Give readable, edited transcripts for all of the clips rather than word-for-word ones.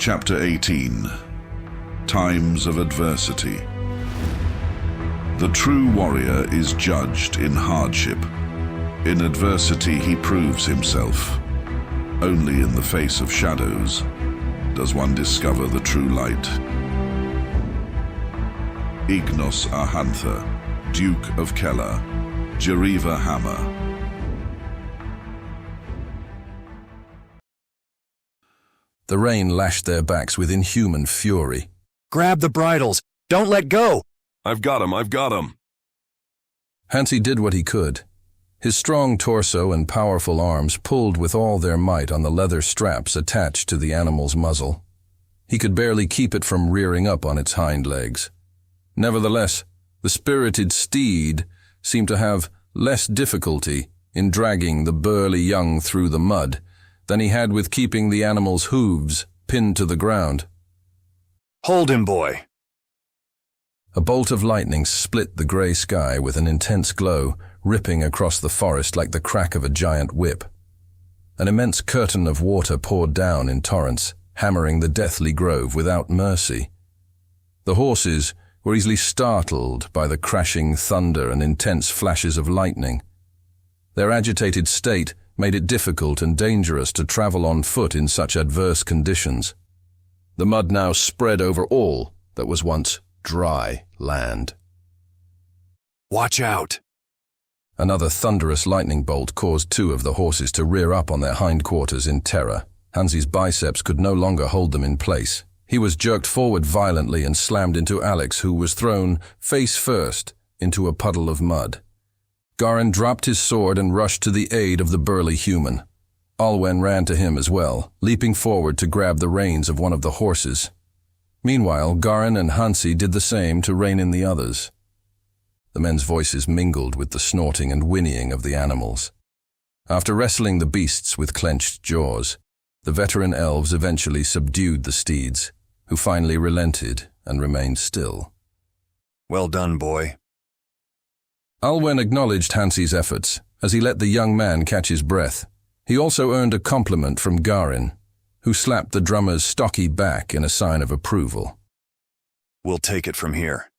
Chapter 18. Times of Adversity. The true warrior is judged in hardship. In adversity he proves himself. Only in the face of shadows does one discover the true light. Ignos Ahantha, Duke of Keller, Jeriva Hammer. The rain lashed their backs with inhuman fury. Grab the bridles! Don't let go! I've got him! Hansi did what he could. His strong torso and powerful arms pulled with all their might on the leather straps attached to the animal's muzzle. He could barely keep it from rearing up on its hind legs. Nevertheless, the spirited steed seemed to have less difficulty in dragging the burly young through the mud than he had with keeping the animal's hooves pinned to the ground. Hold him, boy! A bolt of lightning split the grey sky with an intense glow, ripping across the forest like the crack of a giant whip. An immense curtain of water poured down in torrents, hammering the deathly grove without mercy. The horses were easily startled by the crashing thunder and intense flashes of lightning. Their agitated state made it difficult and dangerous to travel on foot in such adverse conditions. The mud now spread over all that was once dry land. Watch out! Another thunderous lightning bolt caused two of the horses to rear up on their hindquarters in terror. Hansi's biceps could no longer hold them in place. He was jerked forward violently and slammed into Alex, who was thrown face first into a puddle of mud. Garin dropped his sword and rushed to the aid of the burly human. Alwen ran to him as well, leaping forward to grab the reins of one of the horses. Meanwhile, Garin and Hansi did the same to rein in the others. The men's voices mingled with the snorting and whinnying of the animals. After wrestling the beasts with clenched jaws, the veteran elves eventually subdued the steeds, who finally relented and remained still. Well done, boy. Alwen acknowledged Hansi's efforts as he let the young man catch his breath. He also earned a compliment from Garin, who slapped the drummer's stocky back in a sign of approval. We'll take it from here.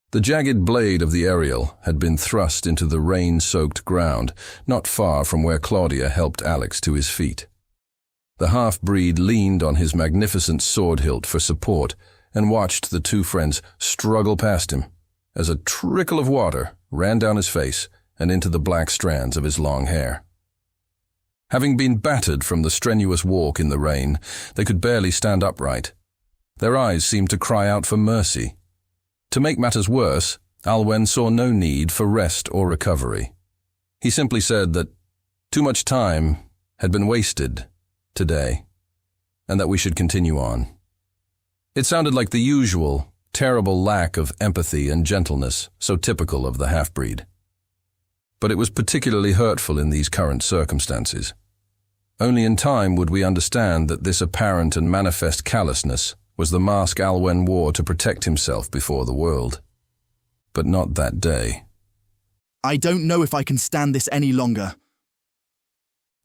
The jagged blade of the aerial had been thrust into the rain-soaked ground, not far from where Claudia helped Alex to his feet. The half-breed leaned on his magnificent sword hilt for support and watched the two friends struggle past him as a trickle of water ran down his face and into the black strands of his long hair. Having been battered from the strenuous walk in the rain, they could barely stand upright. Their eyes seemed to cry out for mercy. To make matters worse, Alwen saw no need for rest or recovery. He simply said that too much time had been wasted today, and that we should continue on. It sounded like the usual, terrible lack of empathy and gentleness so typical of the half-breed. But it was particularly hurtful in these current circumstances. Only in time would we understand that this apparent and manifest callousness was the mask Alwen wore to protect himself before the world. But not that day. I don't know if I can stand this any longer.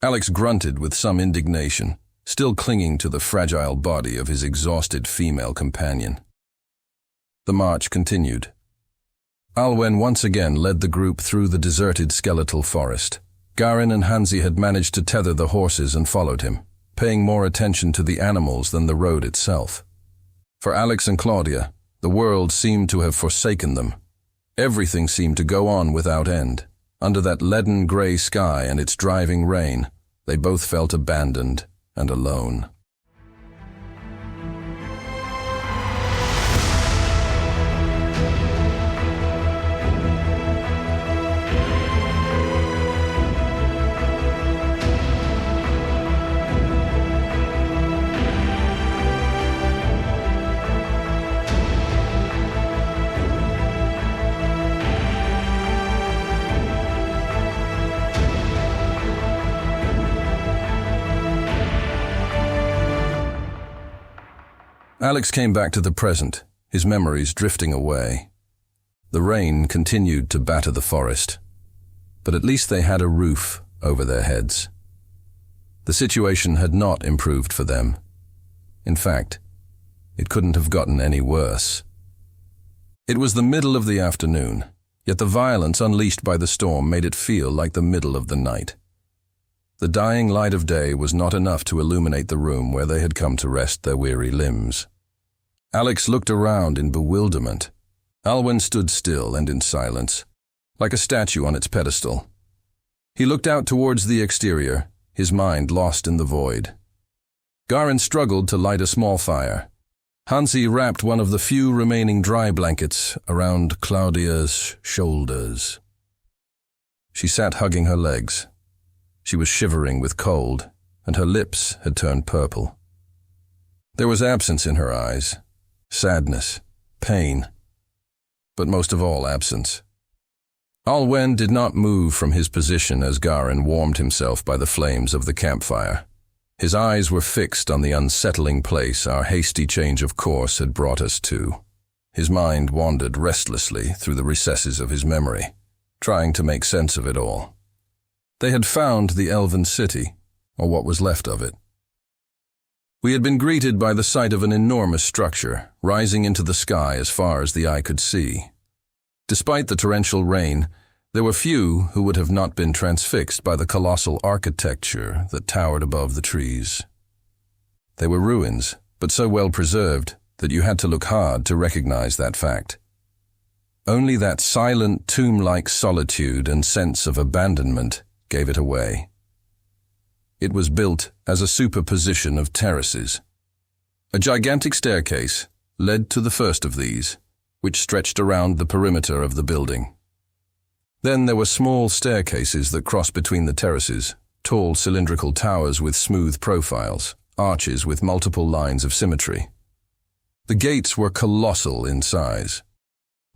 Alex grunted with some indignation, still clinging to the fragile body of his exhausted female companion. The march continued. Alwen once again led the group through the deserted skeletal forest. Garin and Hansi had managed to tether the horses and followed him, paying more attention to the animals than the road itself. For Alex and Claudia, the world seemed to have forsaken them. Everything seemed to go on without end. Under that leaden grey sky and its driving rain, they both felt abandoned and alone. Alex came back to the present, his memories drifting away. The rain continued to batter the forest, but at least they had a roof over their heads. The situation had not improved for them. In fact, it couldn't have gotten any worse. It was the middle of the afternoon, yet the violence unleashed by the storm made it feel like the middle of the night. The dying light of day was not enough to illuminate the room where they had come to rest their weary limbs. Alex looked around in bewilderment. Alwyn stood still and in silence, like a statue on its pedestal. He looked out towards the exterior, his mind lost in the void. Garin struggled to light a small fire. Hansi wrapped one of the few remaining dry blankets around Claudia's shoulders. She sat hugging her legs. She was shivering with cold, and her lips had turned purple. There was absence in her eyes, sadness, pain, but most of all absence. Alwen did not move from his position as Garin warmed himself by the flames of the campfire. His eyes were fixed on the unsettling place our hasty change of course had brought us to. His mind wandered restlessly through the recesses of his memory, trying to make sense of it all. They had found the Elven city, or what was left of it. We had been greeted by the sight of an enormous structure, rising into the sky as far as the eye could see. Despite the torrential rain, there were few who would have not been transfixed by the colossal architecture that towered above the trees. They were ruins, but so well preserved that you had to look hard to recognize that fact. Only that silent, tomb-like solitude and sense of abandonment gave it away. It was built as a superposition of terraces. A gigantic staircase led to the first of these, which stretched around the perimeter of the building. Then there were small staircases that crossed between the terraces, tall cylindrical towers with smooth profiles, arches with multiple lines of symmetry. The gates were colossal in size.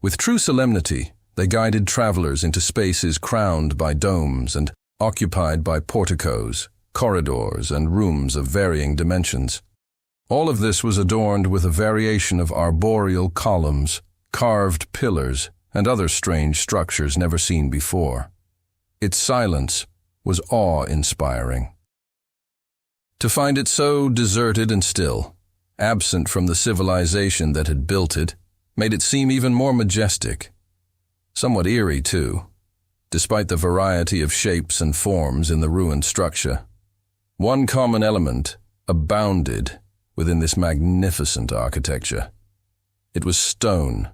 With true solemnity, they guided travelers into spaces crowned by domes and occupied by porticos, corridors, and rooms of varying dimensions. All of this was adorned with a variation of arboreal columns, carved pillars, and other strange structures never seen before. Its silence was awe-inspiring. To find it so deserted and still, absent from the civilization that had built it, made it seem even more majestic. Somewhat eerie, too, despite the variety of shapes and forms in the ruined structure. One common element abounded within this magnificent architecture. It was stone.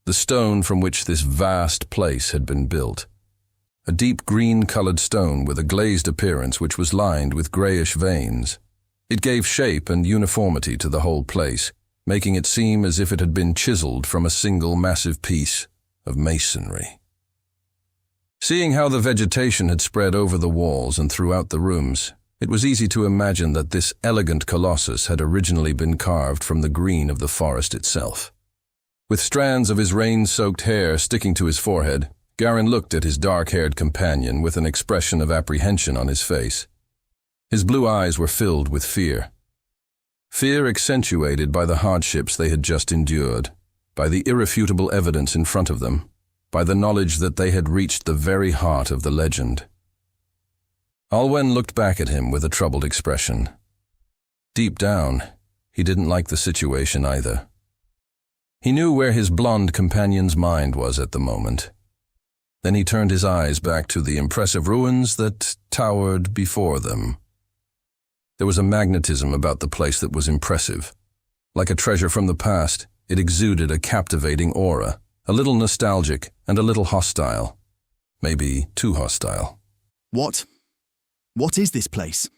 The stone from which this vast place had been built. A deep green-colored stone with a glazed appearance which was lined with grayish veins. It gave shape and uniformity to the whole place, making it seem as if it had been chiseled from a single massive piece of masonry. Seeing how the vegetation had spread over the walls and throughout the rooms, it was easy to imagine that this elegant colossus had originally been carved from the green of the forest itself. With strands of his rain-soaked hair sticking to his forehead, Garin looked at his dark-haired companion with an expression of apprehension on his face. His blue eyes were filled with fear. Fear accentuated by the hardships they had just endured, by the irrefutable evidence in front of them, by the knowledge that they had reached the very heart of the legend. Alwen looked back at him with a troubled expression. Deep down, he didn't like the situation either. He knew where his blonde companion's mind was at the moment. Then he turned his eyes back to the impressive ruins that towered before them. There was a magnetism about the place that was impressive. Like a treasure from the past, it exuded a captivating aura, a little nostalgic and a little hostile. Maybe too hostile. What is this place?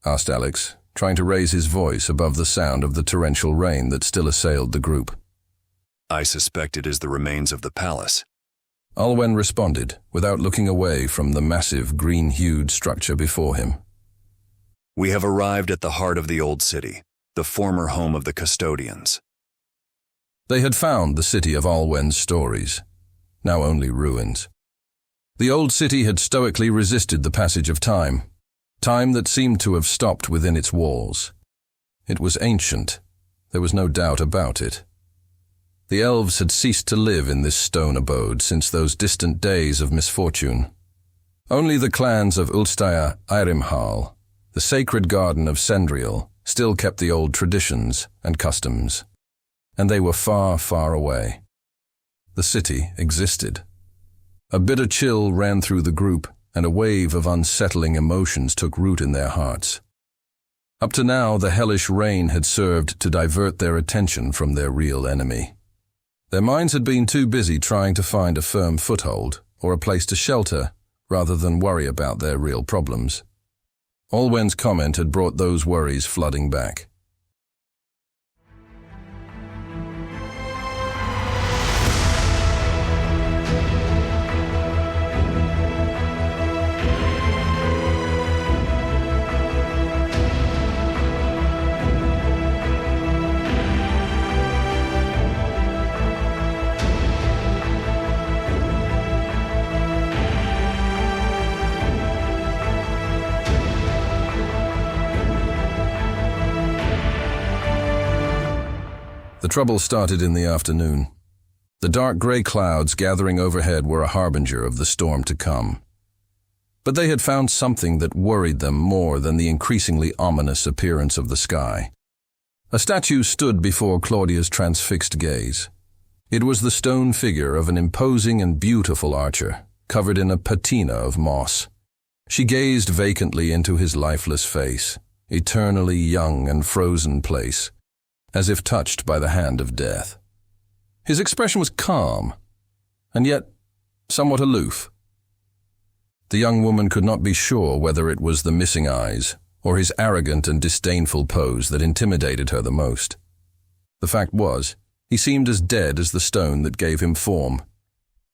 Asked Alex, trying to raise his voice above the sound of the torrential rain that still assailed the group. I suspect it is the remains of the palace. Alwen responded, without looking away from the massive green-hued structure before him. We have arrived at the heart of the old city, the former home of the custodians. They had found the city of Alwen's stories, now only ruins. The old city had stoically resisted the passage of time that seemed to have stopped within its walls. It was ancient, there was no doubt about it. The elves had ceased to live in this stone abode since those distant days of misfortune. Only the clans of Ulstaya Eirimhal, the sacred garden of Sendriel, still kept the old traditions and customs, and they were far, far away. The city existed. A bitter chill ran through the group, and a wave of unsettling emotions took root in their hearts. Up to now, the hellish rain had served to divert their attention from their real enemy. Their minds had been too busy trying to find a firm foothold or a place to shelter rather than worry about their real problems. Olwen's comment had brought those worries flooding back. The trouble started in the afternoon. The dark gray clouds gathering overhead were a harbinger of the storm to come. But they had found something that worried them more than the increasingly ominous appearance of the sky. A statue stood before Claudia's transfixed gaze. It was the stone figure of an imposing and beautiful archer, covered in a patina of moss. She gazed vacantly into his lifeless face, eternally young and frozen place, as if touched by the hand of death. His expression was calm, and yet somewhat aloof. The young woman could not be sure whether it was the missing eyes or his arrogant and disdainful pose that intimidated her the most. The fact was, he seemed as dead as the stone that gave him form,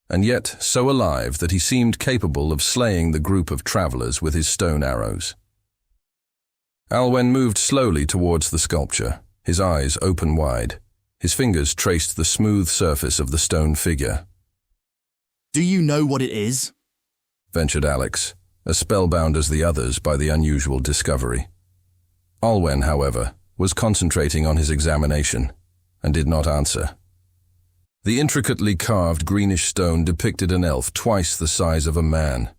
and yet so alive that he seemed capable of slaying the group of travelers with his stone arrows. Alwen moved slowly towards the sculpture, his eyes open wide. His fingers traced the smooth surface of the stone figure. Do you know what it is? Ventured Alex, as spellbound as the others by the unusual discovery. Olwen, however, was concentrating on his examination and did not answer. The intricately carved greenish stone depicted an elf twice the size of a man.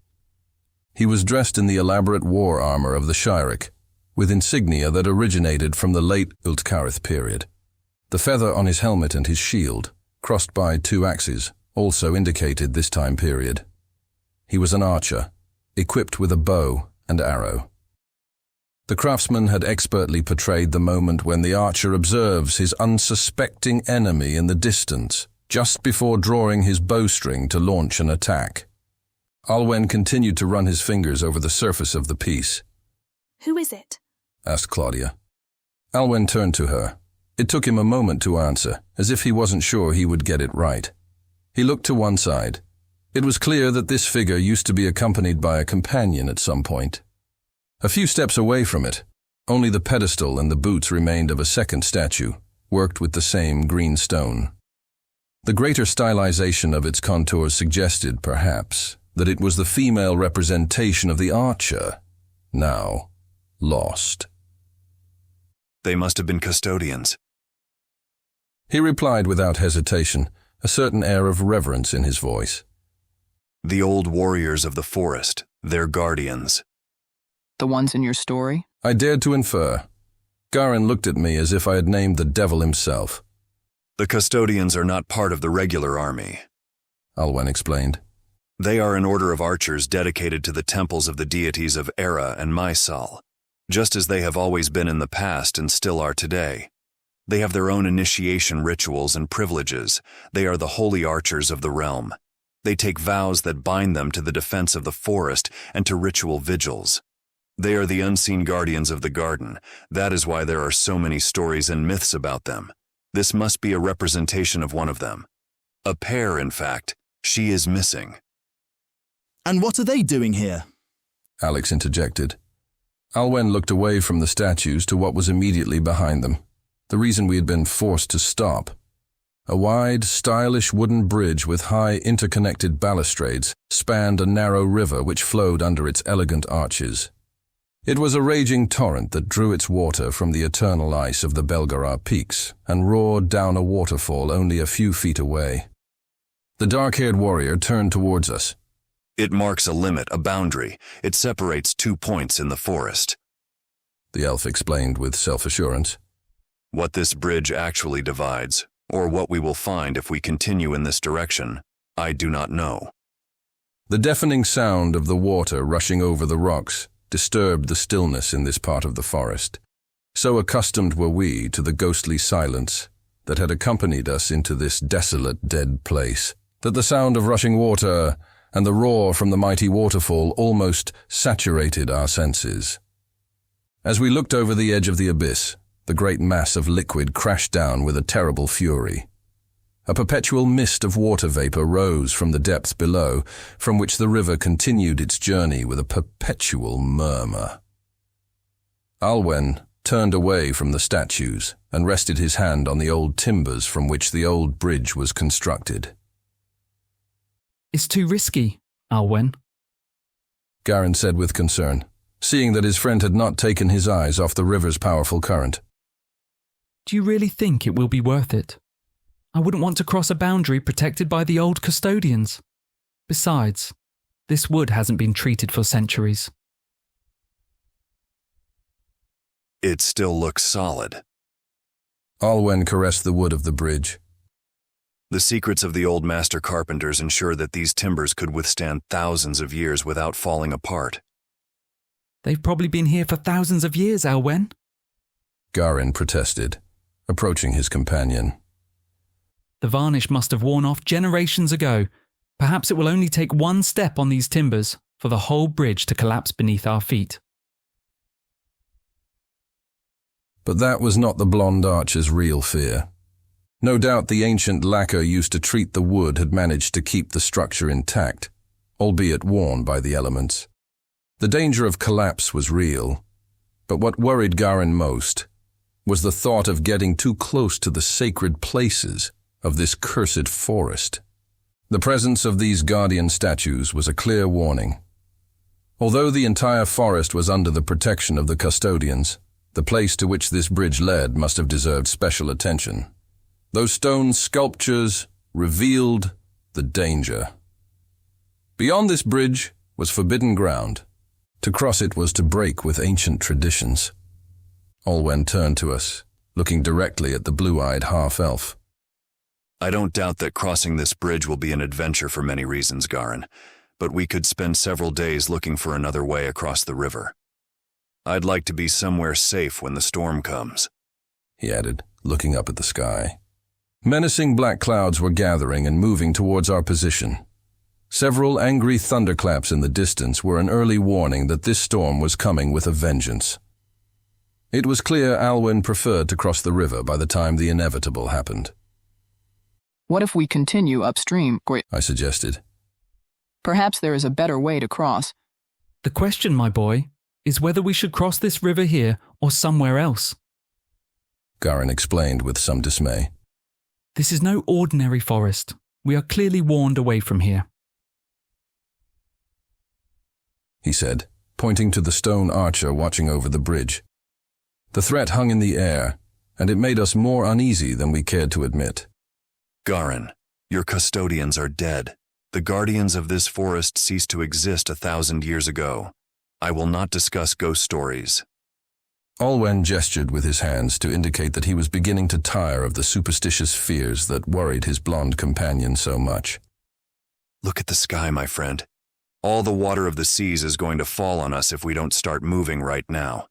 He was dressed in the elaborate war armor of the Shirek, with insignia that originated from the late Ultkarith period. The feather on his helmet and his shield, crossed by 2 axes, also indicated this time period. He was an archer, equipped with a bow and arrow. The craftsman had expertly portrayed the moment when the archer observes his unsuspecting enemy in the distance, just before drawing his bowstring to launch an attack. Alwen continued to run his fingers over the surface of the piece. Who is it? Asked Claudia. Alwen turned to her. It took him a moment to answer, as if he wasn't sure he would get it right. He looked to one side. It was clear that this figure used to be accompanied by a companion at some point. A few steps away from it, only the pedestal and the boots remained of a second statue, worked with the same green stone. The greater stylization of its contours suggested, perhaps, that it was the female representation of the archer, now lost. They must have been custodians. He replied without hesitation, a certain air of reverence in his voice. The old warriors of the forest, their guardians. The ones in your story? I dared to infer. Garin looked at me as if I had named the devil himself. The custodians are not part of the regular army, Alwen explained. They are an order of archers dedicated to the temples of the deities of Era and Mysal, just as they have always been in the past and still are today. They have their own initiation rituals and privileges. They are the holy archers of the realm. They take vows that bind them to the defense of the forest and to ritual vigils. They are the unseen guardians of the garden. That is why there are so many stories and myths about them. This must be a representation of one of them. A pair, in fact. She is missing. And what are they doing here? Alex interjected. Alwen looked away from the statues to what was immediately behind them, the reason we had been forced to stop. A wide, stylish wooden bridge with high interconnected balustrades spanned a narrow river which flowed under its elegant arches. It was a raging torrent that drew its water from the eternal ice of the Belgarar peaks and roared down a waterfall only a few feet away. The dark-haired warrior turned towards us. It marks a limit, a boundary. It separates 2 points in the forest. the elf explained with self-assurance. What this bridge actually divides, or what we will find if we continue in this direction, I do not know. The deafening sound of the water rushing over the rocks disturbed the stillness in this part of the forest. So accustomed were we to the ghostly silence that had accompanied us into this desolate, dead place, that the sound of rushing water and the roar from the mighty waterfall almost saturated our senses. As we looked over the edge of the abyss, the great mass of liquid crashed down with a terrible fury. A perpetual mist of water vapor rose from the depth below, from which the river continued its journey with a perpetual murmur. Alwen turned away from the statues and rested his hand on the old timbers from which the old bridge was constructed. It's too risky, Alwen, Garin said with concern, seeing that his friend had not taken his eyes off the river's powerful current. Do you really think it will be worth it? I wouldn't want to cross a boundary protected by the old custodians. Besides, this wood hasn't been treated for centuries. It still looks solid. Alwen caressed the wood of the bridge. The secrets of the old master carpenters ensure that these timbers could withstand thousands of years without falling apart. They've probably been here for thousands of years, Alwen, Garin protested, approaching his companion. The varnish must have worn off generations ago. Perhaps it will only take one step on these timbers for the whole bridge to collapse beneath our feet. But that was not the blonde archer's real fear. No doubt the ancient lacquer used to treat the wood had managed to keep the structure intact, albeit worn by the elements. The danger of collapse was real, but what worried Garin most was the thought of getting too close to the sacred places of this cursed forest. The presence of these guardian statues was a clear warning. Although the entire forest was under the protection of the custodians, the place to which this bridge led must have deserved special attention. Those stone sculptures revealed the danger. Beyond this bridge was forbidden ground. To cross it was to break with ancient traditions. Alwen turned to us, looking directly at the blue-eyed half-elf. I don't doubt that crossing this bridge will be an adventure for many reasons, Garin, but we could spend several days looking for another way across the river. I'd like to be somewhere safe when the storm comes, he added, looking up at the sky. Menacing black clouds were gathering and moving towards our position. Several angry thunderclaps in the distance were an early warning that this storm was coming with a vengeance. It was clear Alwen preferred to cross the river by the time the inevitable happened. What if we continue upstream? I suggested. Perhaps there is a better way to cross. The question, my boy, is whether we should cross this river here or somewhere else. Garin explained with some dismay. This is no ordinary forest. We are clearly warned away from here, he said, pointing to the stone archer watching over the bridge. The threat hung in the air, and it made us more uneasy than we cared to admit. Garin, your custodians are dead. The guardians of this forest ceased to exist 1,000 years ago. I will not discuss ghost stories. Alwen gestured with his hands to indicate that he was beginning to tire of the superstitious fears that worried his blonde companion so much. Look at the sky, my friend. All the water of the seas is going to fall on us if we don't start moving right now.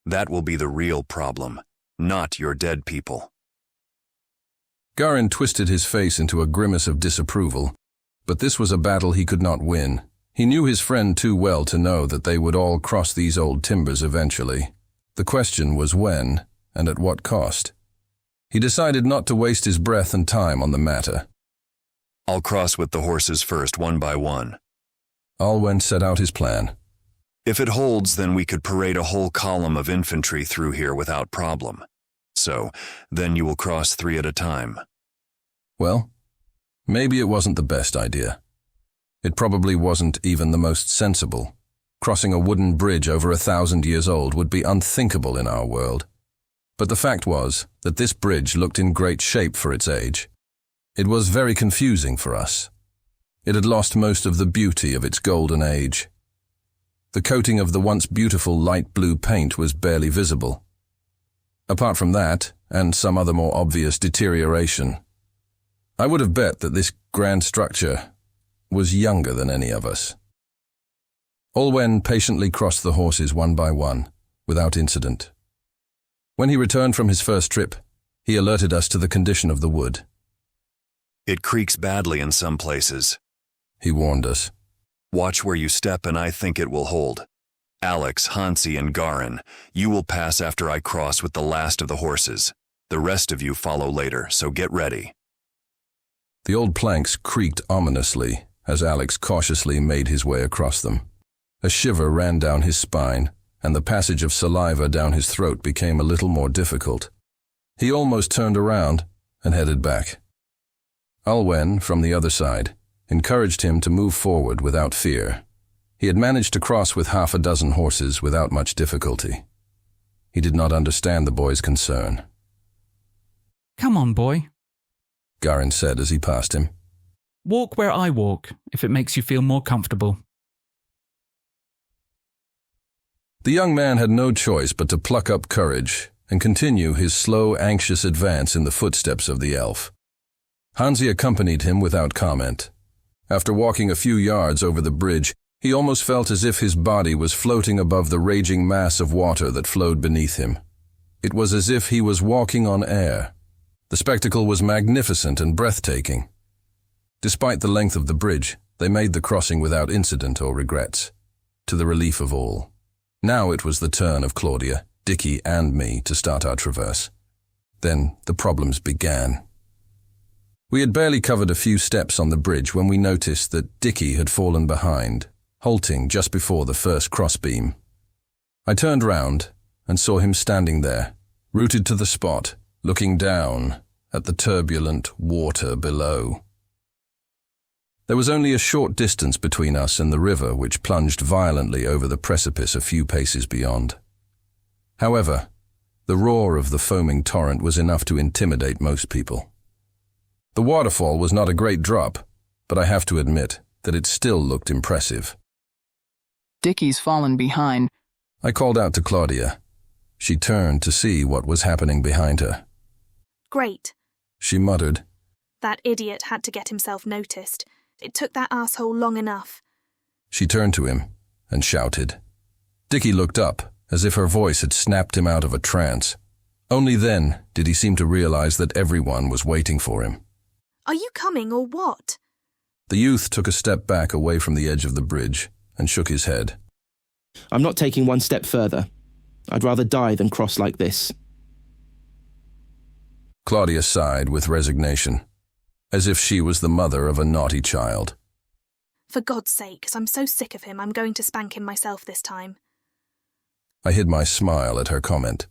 That will be the real problem, not your dead people. Garin twisted his face into a grimace of disapproval, but this was a battle he could not win. He knew his friend too well to know that they would all cross these old timbers eventually. The question was when, and at what cost. He decided not to waste his breath and time on the matter. I'll cross with the horses first, one by one. Alwen set out his plan. If it holds, then we could parade a whole column of infantry through here without problem. So, then you will cross 3 at a time. Well, maybe it wasn't the best idea. It probably wasn't even the most sensible. Crossing a wooden bridge over 1,000 years old would be unthinkable in our world. But the fact was that this bridge looked in great shape for its age. It was very confusing for us. It had lost most of the beauty of its golden age. The coating of the once beautiful light blue paint was barely visible. Apart from that, and some other more obvious deterioration, I would have bet that this grand structure was younger than any of us. Olwen patiently crossed the horses one by one, without incident. When he returned from his first trip, he alerted us to the condition of the wood. It creaks badly in some places, He warned us. Watch where you step and I think it will hold. Alex, Hansi, and Garin, you will pass after I cross with the last of the horses. The rest of you follow later, so get ready. The old planks creaked ominously as Alex cautiously made his way across them. A shiver ran down his spine, and the passage of saliva down his throat became a little more difficult. He almost turned around and headed back. Olwen, from the other side, encouraged him to move forward without fear. He had managed to cross with half a dozen horses without much difficulty. He did not understand the boy's concern. Come on, boy. Garin said as he passed him. Walk where I walk, if it makes you feel more comfortable. The young man had no choice but to pluck up courage and continue his slow, anxious advance in the footsteps of the elf. Hansi accompanied him without comment. After walking a few yards over the bridge, he almost felt as if his body was floating above the raging mass of water that flowed beneath him. It was as if he was walking on air. The spectacle was magnificent and breathtaking. Despite the length of the bridge, they made the crossing without incident or regrets, to the relief of all. Now it was the turn of Claudia, Dickie, and me to start our traverse. Then the problems began. We had barely covered a few steps on the bridge when we noticed that Dickie had fallen behind, halting just before the first crossbeam. I turned round and saw him standing there, rooted to the spot, looking down at the turbulent water below. There was only a short distance between us and the river, which plunged violently over the precipice a few paces beyond. However, the roar of the foaming torrent was enough to intimidate most people. The waterfall was not a great drop, but I have to admit that it still looked impressive. Dickie's fallen behind. I called out to Claudia. She turned to see what was happening behind her. Great. She muttered. That idiot had to get himself noticed. It took that asshole long enough. She turned to him and shouted. Dickie looked up, as if her voice had snapped him out of a trance. Only then did he seem to realize that everyone was waiting for him. Are you coming or what? The youth took a step back away from the edge of the bridge and shook his head. I'm not taking one step further. I'd rather die than cross like this. Claudia sighed with resignation, as if she was the mother of a naughty child. For God's sake, I'm so sick of him, I'm going to spank him myself this time. I hid my smile at her comment.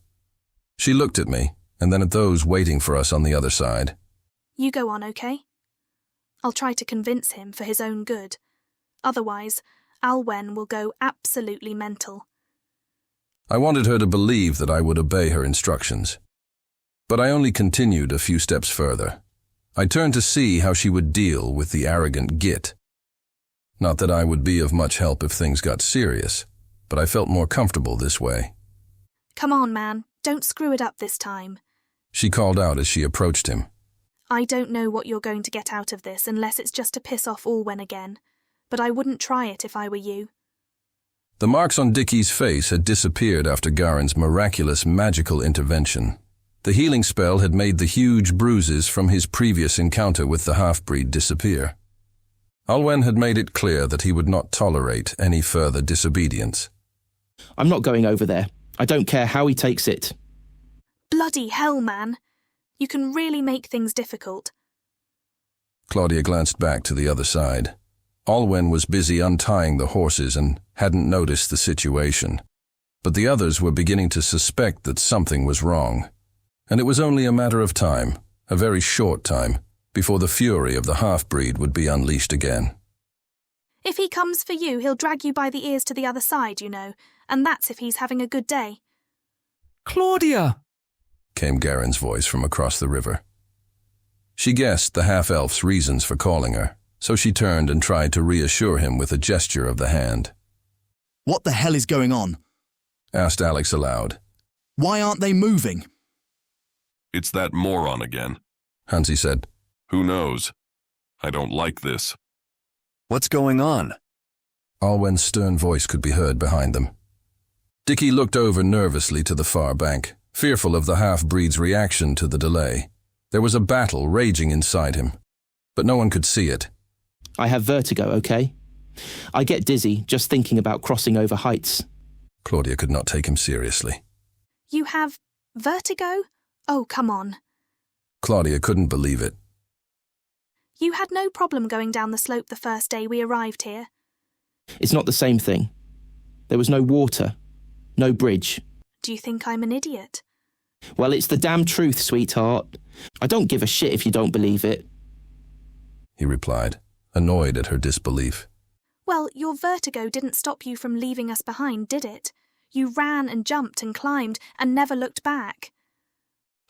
She looked at me, and then at those waiting for us on the other side. You go on, okay? I'll try to convince him for his own good. Otherwise, Olwen will go absolutely mental. I wanted her to believe that I would obey her instructions. But I only continued a few steps further. I turned to see how she would deal with the arrogant git. Not that I would be of much help if things got serious, but I felt more comfortable this way. Come on, man, don't screw it up this time. She called out as she approached him. I don't know what you're going to get out of this unless it's just to piss off Olwen again, but I wouldn't try it if I were you. The marks on Dickie's face had disappeared after Garin's miraculous magical intervention. The healing spell had made the huge bruises from his previous encounter with the half-breed disappear. Olwen had made it clear that he would not tolerate any further disobedience. I'm not going over there. I don't care how he takes it. Bloody hell, man. You can really make things difficult. Claudia glanced back to the other side. Olwen was busy untying the horses and hadn't noticed the situation. But the others were beginning to suspect that something was wrong. And it was only a matter of time, a very short time, before the fury of the half-breed would be unleashed again. If he comes for you, he'll drag you by the ears to the other side, you know, and that's if he's having a good day. Claudia! Came Garin's voice from across the river. She guessed the half-elf's reasons for calling her, so she turned and tried to reassure him with a gesture of the hand. What the hell is going on? asked Alex aloud. Why aren't they moving? It's that moron again. Hansi said. Who knows? I don't like this. What's going on? Alwen's stern voice could be heard behind them. Dickie looked over nervously to the far bank, fearful of the half-breed's reaction to the delay. There was a battle raging inside him, but no one could see it. I have vertigo, okay? I get dizzy just thinking about crossing over heights. Claudia could not take him seriously. You have vertigo? Oh, come on. Claudia couldn't believe it. You had no problem going down the slope the first day we arrived here. It's not the same thing. There was no water, no bridge. Do you think I'm an idiot? Well, it's the damn truth, sweetheart. I don't give a shit if you don't believe it. He replied, annoyed at her disbelief. Well, your vertigo didn't stop you from leaving us behind, did it? You ran and jumped and climbed and never looked back.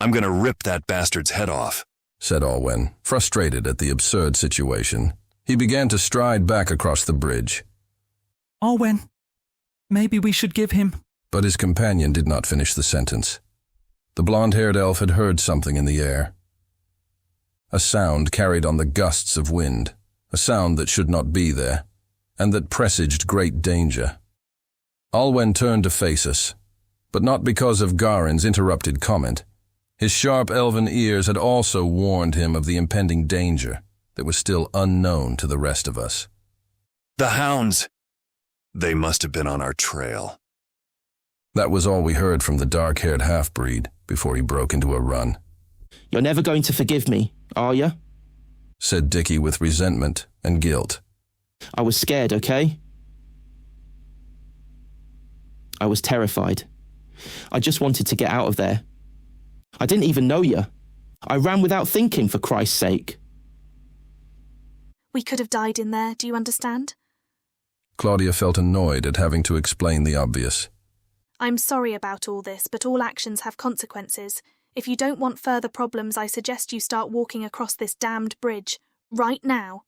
I'm gonna rip that bastard's head off, said Alwen, frustrated at the absurd situation. He began to stride back across the bridge. Alwen, maybe we should give him... But his companion did not finish the sentence. The blonde-haired elf had heard something in the air. A sound carried on the gusts of wind, a sound that should not be there, and that presaged great danger. Alwen turned to face us, but not because of Garin's interrupted comment. His sharp elven ears had also warned him of the impending danger that was still unknown to the rest of us. The Hounds! They must have been on our trail. That was all we heard from the dark-haired half-breed before he broke into a run. You're never going to forgive me, are you? Said Dickie with resentment and guilt. I was scared, okay? I was terrified. I just wanted to get out of there. I didn't even know you. I ran without thinking, for Christ's sake. We could have died in there, do you understand? Claudia felt annoyed at having to explain the obvious. I'm sorry about all this, but all actions have consequences. If you don't want further problems, I suggest you start walking across this damned bridge, right now.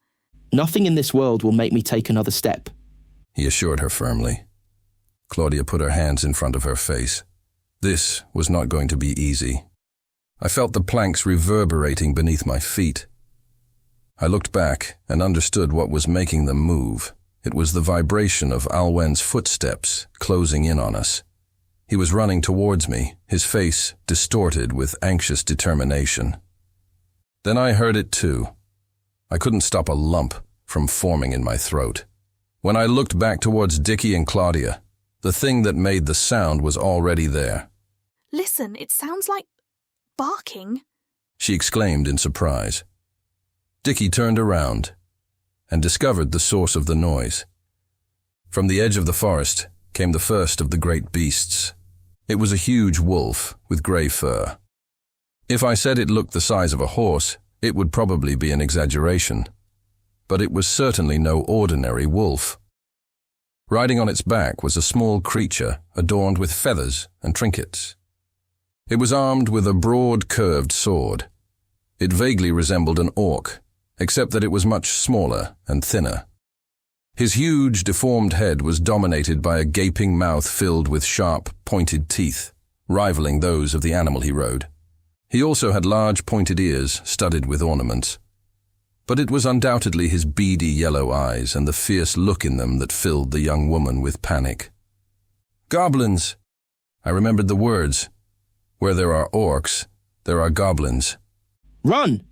Nothing in this world will make me take another step, he assured her firmly. Claudia put her hands in front of her face. This was not going to be easy. I felt the planks reverberating beneath my feet. I looked back and understood what was making them move. It was the vibration of Alwen's footsteps closing in on us. He was running towards me, his face distorted with anxious determination. Then I heard it too. I couldn't stop a lump from forming in my throat. When I looked back towards Dickie and Claudia, the thing that made the sound was already there. Listen, it sounds like barking, she exclaimed in surprise. Dickie turned around and discovered the source of the noise. From the edge of the forest came the first of the great beasts. It was a huge wolf with grey fur. If I said it looked the size of a horse, it would probably be an exaggeration. But it was certainly no ordinary wolf. Riding on its back was a small creature adorned with feathers and trinkets. It was armed with a broad, curved sword. It vaguely resembled an orc, except that it was much smaller and thinner. His huge, deformed head was dominated by a gaping mouth filled with sharp, pointed teeth, rivaling those of the animal he rode. He also had large, pointed ears studded with ornaments. But it was undoubtedly his beady yellow eyes and the fierce look in them that filled the young woman with panic. Goblins! I remembered the words. Where there are orcs, there are goblins. Run!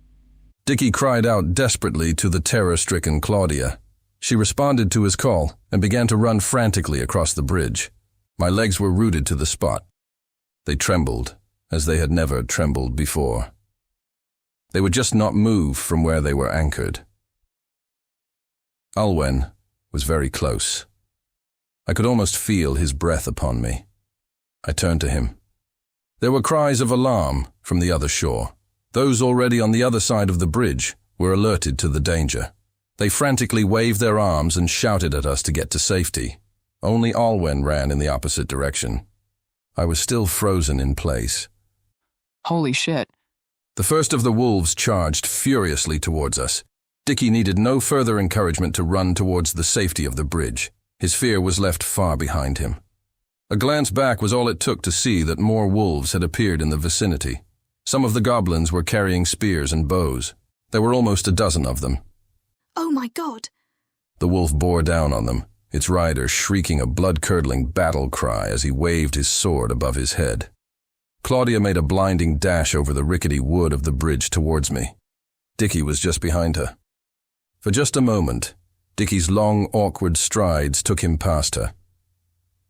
Dickie cried out desperately to the terror-stricken Claudia. She responded to his call and began to run frantically across the bridge. My legs were rooted to the spot. They trembled, as they had never trembled before. They would just not move from where they were anchored. Alwen was very close. I could almost feel his breath upon me. I turned to him. There were cries of alarm from the other shore. Those already on the other side of the bridge were alerted to the danger. They frantically waved their arms and shouted at us to get to safety. Only Alwen ran in the opposite direction. I was still frozen in place. Holy shit. The first of the wolves charged furiously towards us. Dickie needed no further encouragement to run towards the safety of the bridge. His fear was left far behind him. A glance back was all it took to see that more wolves had appeared in the vicinity. Some of the goblins were carrying spears and bows. There were almost a dozen of them. Oh my God! The wolf bore down on them, its rider shrieking a blood-curdling battle cry as he waved his sword above his head. Claudia made a blinding dash over the rickety wood of the bridge towards me. Dickie was just behind her. For just a moment, Dickie's long, awkward strides took him past her.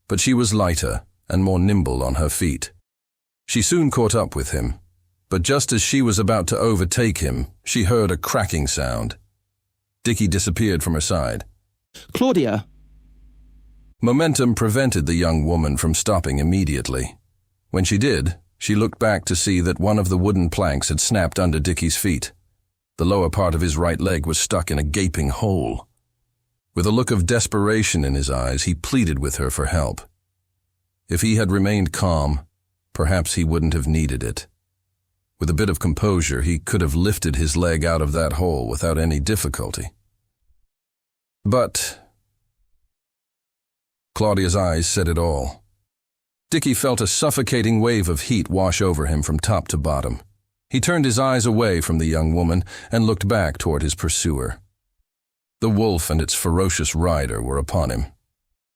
But she was lighter and more nimble on her feet. She soon caught up with him, but just as she was about to overtake him, she heard a cracking sound. Dickie disappeared from her side. Claudia! Momentum prevented the young woman from stopping immediately. When she did, she looked back to see that one of the wooden planks had snapped under Dickie's feet. The lower part of his right leg was stuck in a gaping hole. With a look of desperation in his eyes, he pleaded with her for help. If he had remained calm, perhaps he wouldn't have needed it. With a bit of composure, he could have lifted his leg out of that hole without any difficulty. But Claudia's eyes said it all. Dickie felt a suffocating wave of heat wash over him from top to bottom. He turned his eyes away from the young woman and looked back toward his pursuer. The wolf and its ferocious rider were upon him.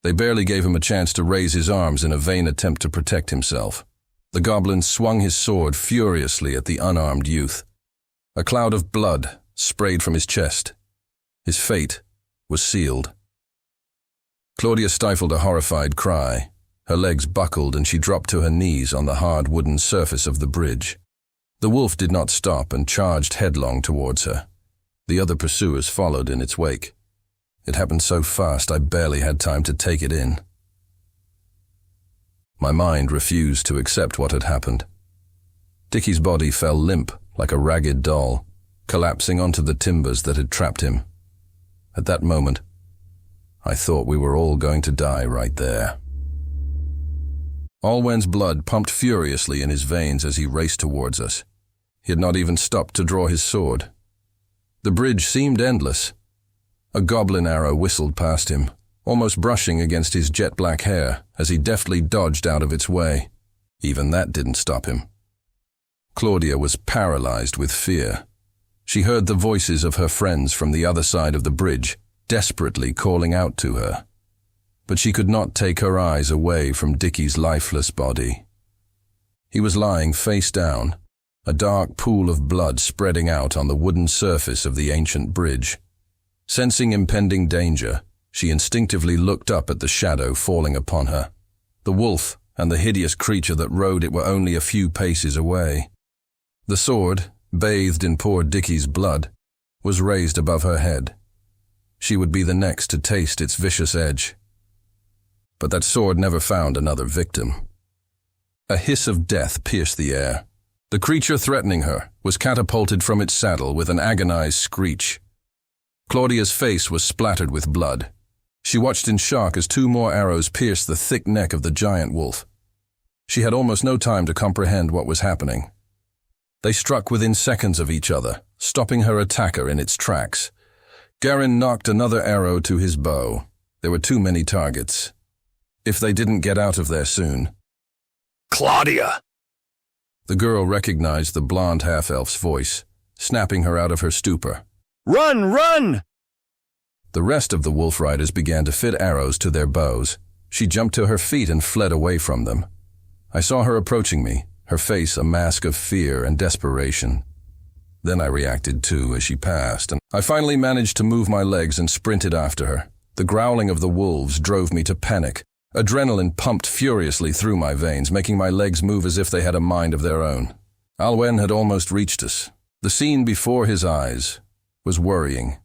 They barely gave him a chance to raise his arms in a vain attempt to protect himself. The goblin swung his sword furiously at the unarmed youth. A cloud of blood sprayed from his chest. His fate was sealed. Claudia stifled a horrified cry. Her legs buckled and she dropped to her knees on the hard wooden surface of the bridge. The wolf did not stop and charged headlong towards her. The other pursuers followed in its wake. It happened so fast I barely had time to take it in. My mind refused to accept what had happened. Dickie's body fell limp like a ragged doll, collapsing onto the timbers that had trapped him. At that moment, I thought we were all going to die right there. Alwen's blood pumped furiously in his veins as he raced towards us. He had not even stopped to draw his sword. The bridge seemed endless. A goblin arrow whistled past him, almost brushing against his jet-black hair as he deftly dodged out of its way. Even that didn't stop him. Claudia was paralyzed with fear. She heard the voices of her friends from the other side of the bridge, desperately calling out to her. But she could not take her eyes away from Dickie's lifeless body. He was lying face down, a dark pool of blood spreading out on the wooden surface of the ancient bridge. Sensing impending danger, she instinctively looked up at the shadow falling upon her. The wolf and the hideous creature that rode it were only a few paces away. The sword, bathed in poor Dickie's blood, was raised above her head. She would be the next to taste its vicious edge. But that sword never found another victim. A hiss of death pierced the air. The creature threatening her was catapulted from its saddle with an agonized screech. Claudia's face was splattered with blood. She watched in shock as two more arrows pierced the thick neck of the giant wolf. She had almost no time to comprehend what was happening. They struck within seconds of each other, stopping her attacker in its tracks. Garin knocked another arrow to his bow. There were too many targets. If they didn't get out of there soon. Claudia! The girl recognized the blonde half-elf's voice, snapping her out of her stupor. Run, run! The rest of the wolf riders began to fit arrows to their bows. She jumped to her feet and fled away from them. I saw her approaching me, her face a mask of fear and desperation. Then I reacted too as she passed, and I finally managed to move my legs and sprinted after her. The growling of the wolves drove me to panic. Adrenaline pumped furiously through my veins, making my legs move as if they had a mind of their own. Alwen had almost reached us. The scene before his eyes was worrying.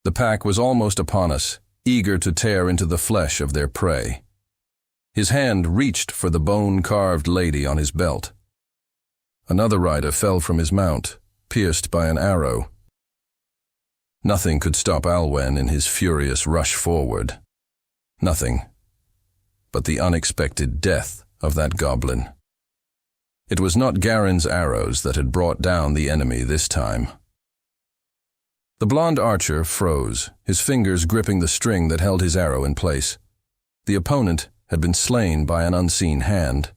The pack was almost upon us, eager to tear into the flesh of their prey. His hand reached for the bone-carved lady on his belt. Another rider fell from his mount, pierced by an arrow. Nothing could stop Alwen in his furious rush forward. Nothing but the unexpected death of that goblin. It was not Garin's arrows that had brought down the enemy this time. The blond archer froze, his fingers gripping the string that held his arrow in place. The opponent had been slain by an unseen hand.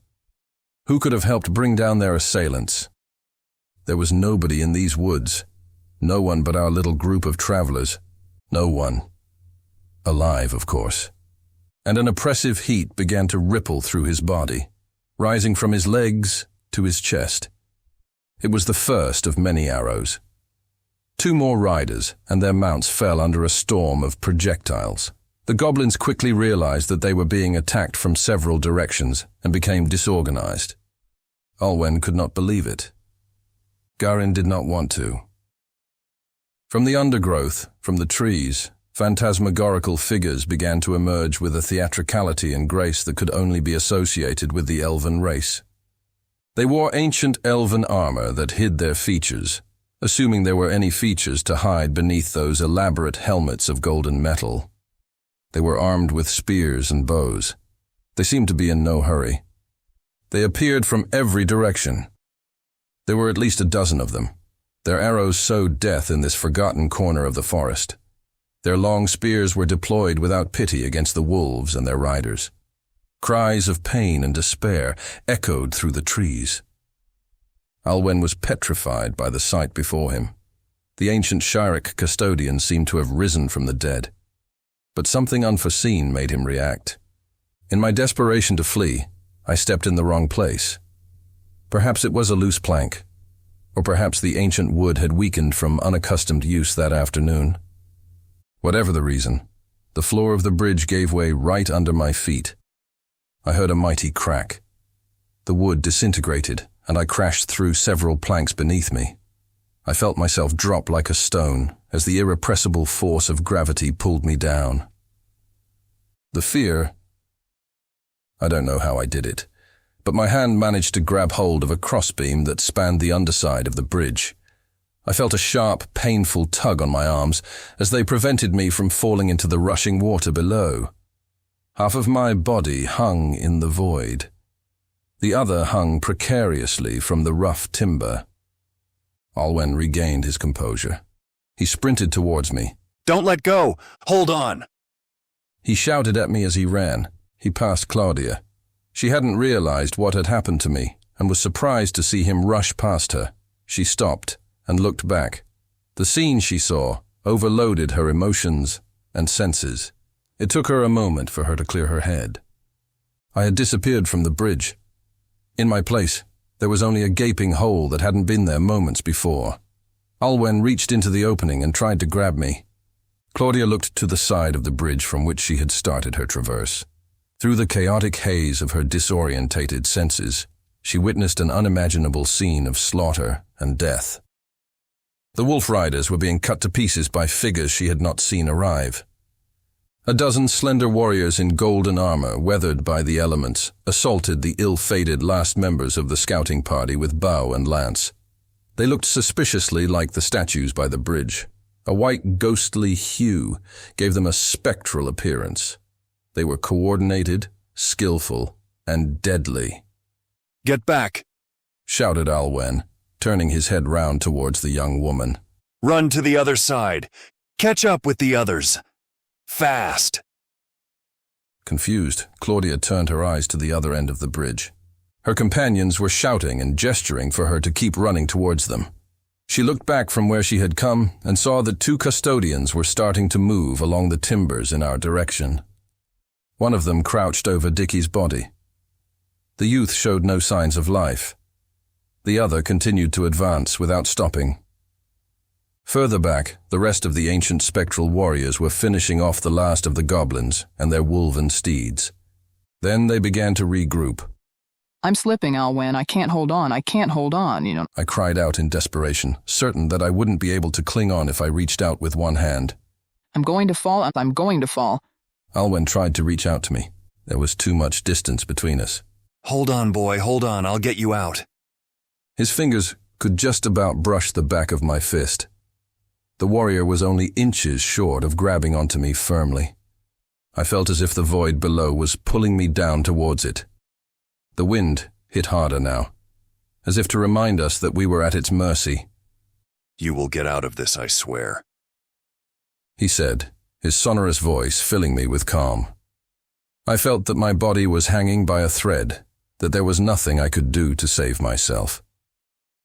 Who could have helped bring down their assailants? There was nobody in these woods. No one but our little group of travelers. No one. Alive, of course. And an oppressive heat began to ripple through his body, rising from his legs to his chest. It was the first of many arrows. 2 more riders and their mounts fell under a storm of projectiles. The goblins quickly realized that they were being attacked from several directions and became disorganized. Olwen could not believe it. Garin did not want to. From the undergrowth, from the trees, phantasmagorical figures began to emerge with a theatricality and grace that could only be associated with the elven race. They wore ancient elven armor that hid their features, assuming there were any features to hide beneath those elaborate helmets of golden metal. They were armed with spears and bows. They seemed to be in no hurry. They appeared from every direction. There were at least a dozen of them. Their arrows sowed death in this forgotten corner of the forest. Their long spears were deployed without pity against the wolves and their riders. Cries of pain and despair echoed through the trees. Alwen was petrified by the sight before him. The ancient Shiric custodian seemed to have risen from the dead. But something unforeseen made him react. In my desperation to flee, I stepped in the wrong place. Perhaps it was a loose plank, or perhaps the ancient wood had weakened from unaccustomed use that afternoon. Whatever the reason, the floor of the bridge gave way right under my feet. I heard a mighty crack. The wood disintegrated, and I crashed through several planks beneath me. I felt myself drop like a stone as the irrepressible force of gravity pulled me down. The fear... I don't know how I did it, but my hand managed to grab hold of a crossbeam that spanned the underside of the bridge. I felt a sharp, painful tug on my arms as they prevented me from falling into the rushing water below. Half of my body hung in the void. The other hung precariously from the rough timber. Alwen regained his composure. He sprinted towards me. Don't let go! Hold on! He shouted at me as he ran. He passed Claudia. She hadn't realized what had happened to me and was surprised to see him rush past her. She stopped and looked back. The scene she saw overloaded her emotions and senses. It took her a moment for her to clear her head. I had disappeared from the bridge. In my place, there was only a gaping hole that hadn't been there moments before. Alwen reached into the opening and tried to grab me. Claudia looked to the side of the bridge from which she had started her traverse. Through the chaotic haze of her disorientated senses, she witnessed an unimaginable scene of slaughter and death. The wolf riders were being cut to pieces by figures she had not seen arrive. A dozen slender warriors in golden armor, weathered by the elements, assaulted the ill-fated last members of the scouting party with bow and lance. They looked suspiciously like the statues by the bridge. A white, ghostly hue gave them a spectral appearance. They were coordinated, skillful, and deadly. Get back! Shouted Alwen, turning his head round towards the young woman. Run to the other side! Catch up with the others! Fast! Confused, Claudia turned her eyes to the other end of the bridge. Her companions were shouting and gesturing for her to keep running towards them. She looked back from where she had come and saw that 2 custodians were starting to move along the timbers in our direction. One of them crouched over Dickie's body. The youth showed no signs of life. The other continued to advance without stopping. Further back, the rest of the ancient spectral warriors were finishing off the last of the goblins and their wolven steeds. Then they began to regroup. I'm slipping, Alwen. I can't hold on. I cried out in desperation, certain that I wouldn't be able to cling on if I reached out with one hand. I'm going to fall. Alwen tried to reach out to me. There was too much distance between us. Hold on, boy, hold on. I'll get you out. His fingers could just about brush the back of my fist. The warrior was only inches short of grabbing onto me firmly. I felt as if the void below was pulling me down towards it. The wind hit harder now, as if to remind us that we were at its mercy. You will get out of this, I swear. he said, his sonorous voice filling me with calm. I felt that my body was hanging by a thread, that there was nothing I could do to save myself.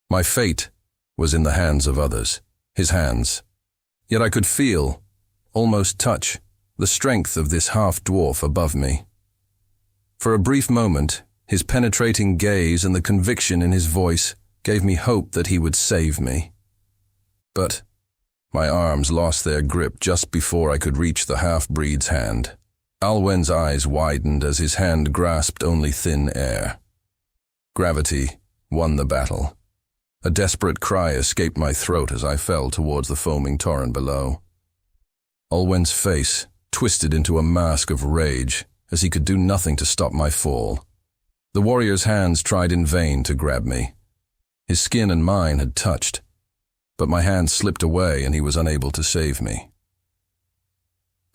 My fate was in the hands of others, his hands. Yet I could feel, almost touch, the strength of this half-dwarf above me. For a brief moment, his penetrating gaze and the conviction in his voice gave me hope that he would save me. But my arms lost their grip just before I could reach the half-breed's hand. Alwen's eyes widened as his hand grasped only thin air. Gravity won the battle. A desperate cry escaped my throat as I fell towards the foaming torrent below. Alwen's face twisted into a mask of rage as he could do nothing to stop my fall. The warrior's hands tried in vain to grab me. His skin and mine had touched, but my hand slipped away and he was unable to save me.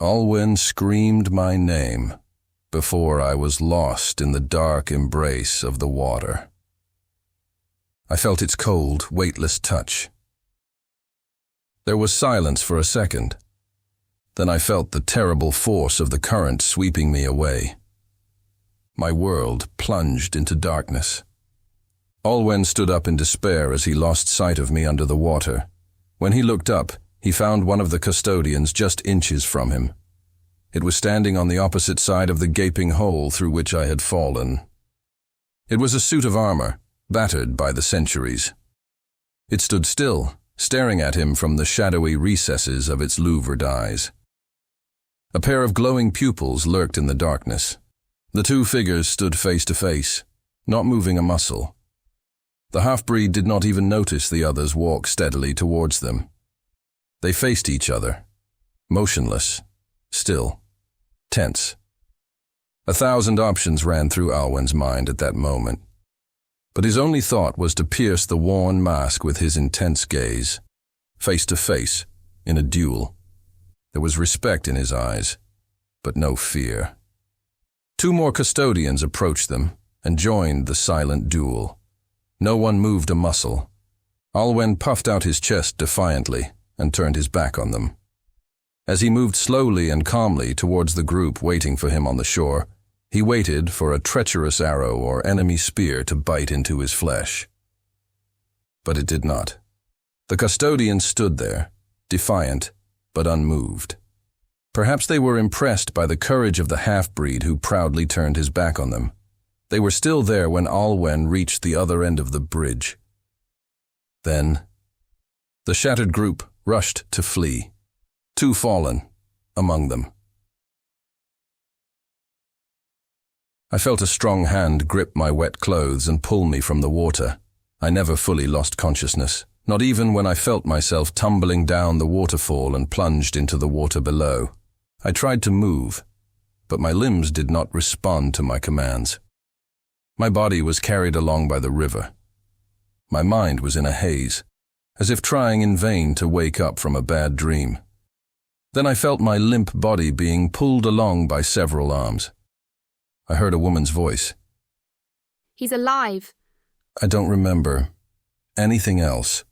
Alwen screamed my name before I was lost in the dark embrace of the water. I felt its cold, weightless touch. There was silence for a second. Then I felt the terrible force of the current sweeping me away. My world plunged into darkness. Alwen stood up in despair as he lost sight of me under the water. When he looked up, he found one of the custodians just inches from him. It was standing on the opposite side of the gaping hole through which I had fallen. It was a suit of armor, battered by the centuries. It stood still, staring at him from the shadowy recesses of its louvered eyes. A pair of glowing pupils lurked in the darkness. The two figures stood face to face, not moving a muscle. The half-breed did not even notice the others walk steadily towards them. They faced each other, motionless, still, tense. 1,000 options ran through Alwen's mind at that moment, but his only thought was to pierce the worn mask with his intense gaze. Face to face, in a duel. There was respect in his eyes, but no fear. 2 more custodians approached them and joined the silent duel. No one moved a muscle. Alwen puffed out his chest defiantly and turned his back on them. As he moved slowly and calmly towards the group waiting for him on the shore, he waited for a treacherous arrow or enemy spear to bite into his flesh. But it did not. The custodians stood there, defiant but unmoved. Perhaps they were impressed by the courage of the half-breed who proudly turned his back on them. They were still there when Alwen reached the other end of the bridge. Then, the shattered group rushed to flee, 2 fallen among them. I felt a strong hand grip my wet clothes and pull me from the water. I never fully lost consciousness, not even when I felt myself tumbling down the waterfall and plunged into the water below. I tried to move, but my limbs did not respond to my commands. My body was carried along by the river. My mind was in a haze, as if trying in vain to wake up from a bad dream. Then I felt my limp body being pulled along by several arms. I heard a woman's voice. He's alive. I don't remember anything else.